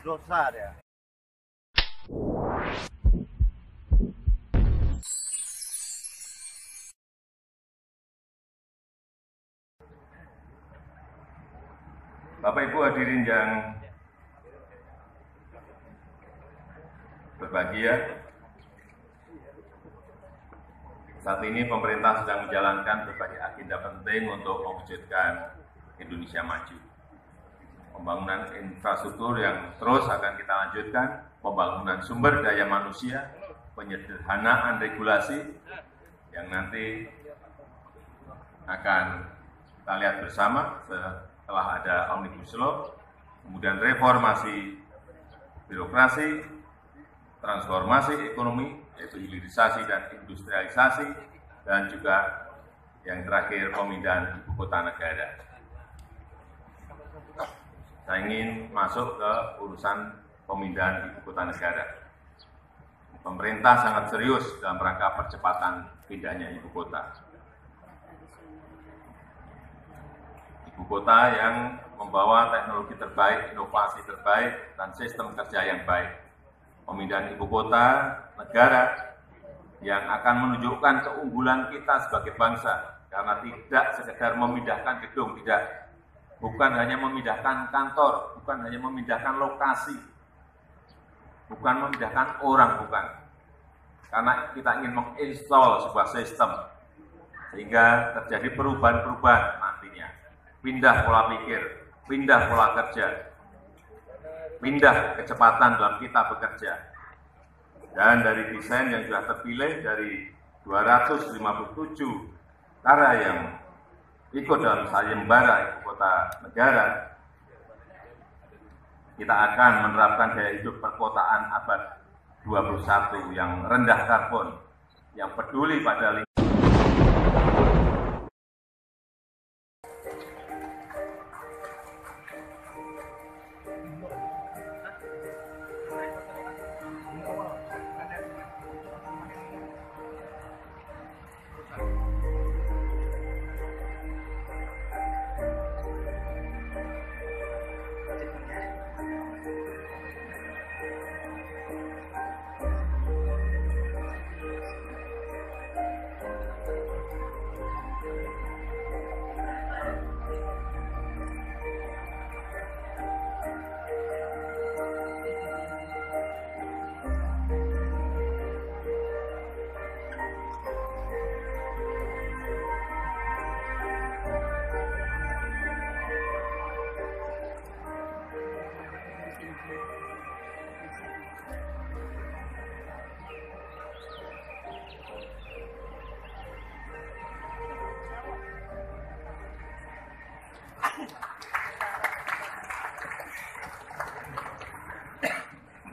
dosa ya. Bapak Ibu hadirin yang berbahagia, saat ini pemerintah sedang menjalankan berbagai agenda penting untuk mewujudkan Indonesia maju. Pembangunan infrastruktur yang terus akan kita lanjutkan, pembangunan sumber daya manusia, penyederhanaan regulasi yang nanti akan kita lihat bersama setelah ada Omnibus Law, kemudian reformasi birokrasi, transformasi ekonomi, yaitu hilirisasi dan industrialisasi, dan juga yang terakhir pemindahan ibu kota negara. Saya ingin masuk ke urusan pemindahan ibu kota negara. Pemerintah sangat serius dalam rangka percepatan pindahnya ibu kota. Ibu kota yang membawa teknologi terbaik, inovasi terbaik, dan sistem kerja yang baik. Pemindahan ibu kota negara yang akan menunjukkan keunggulan kita sebagai bangsa, karena tidak sekedar memindahkan gedung, tidak. Bukan hanya memindahkan kantor, bukan hanya memindahkan lokasi, bukan memindahkan orang, bukan. Karena kita ingin menginstall sebuah sistem, sehingga terjadi perubahan-perubahan nantinya. Pindah pola pikir, pindah pola kerja, pindah kecepatan dalam kita bekerja. Dan dari desain yang sudah terpilih dari 257 negara yang ikut dalam sayembara ibu kota negara, kita akan menerapkan gaya hidup perkotaan abad 21 yang rendah karbon, yang peduli pada lingkungan.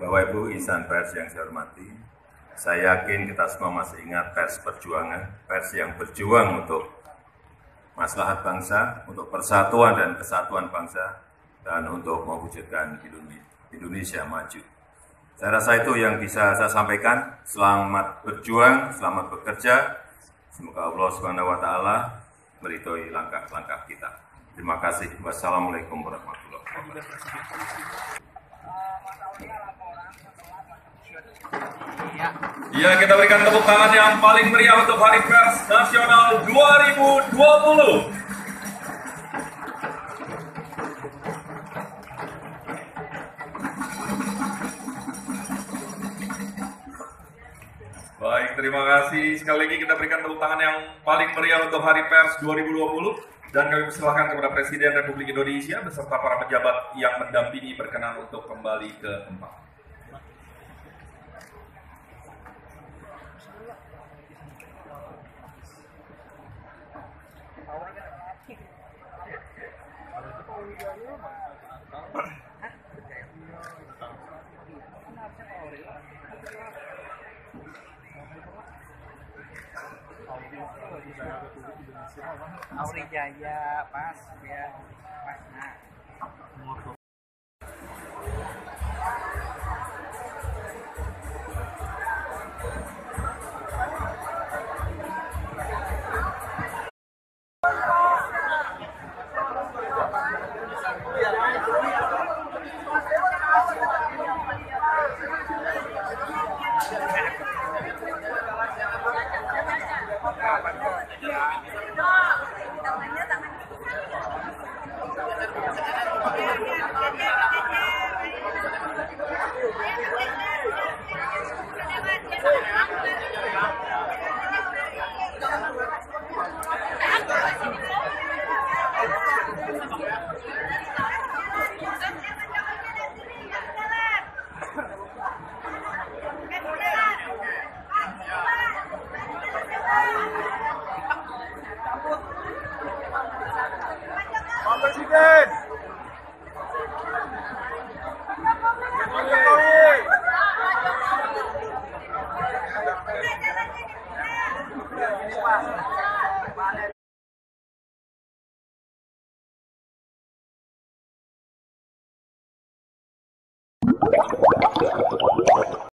Bapak Ibu insan pers yang saya hormati, saya yakin kita semua masih ingat pers perjuangan, pers yang berjuang untuk maslahat bangsa, untuk persatuan dan kesatuan bangsa, dan untuk mewujudkan Indonesia maju. Saya rasa itu yang bisa saya sampaikan. Selamat berjuang, selamat bekerja. Semoga Allah SWT meridhoi langkah-langkah kita. Terima kasih. Wassalamualaikum warahmatullahi wabarakatuh. Ya, kita berikan tepuk tangan yang paling meriah untuk Hari Pers Nasional 2020. Baik, terima kasih. Sekali lagi kita berikan tepuk tangan yang paling meriah untuk Hari Pers 2020. Dan kami persilahkan kepada Presiden Republik Indonesia beserta para pejabat yang mendampingi berkenan untuk kembali ke tempat. Auri Jaya pas ya pas nah. Pak.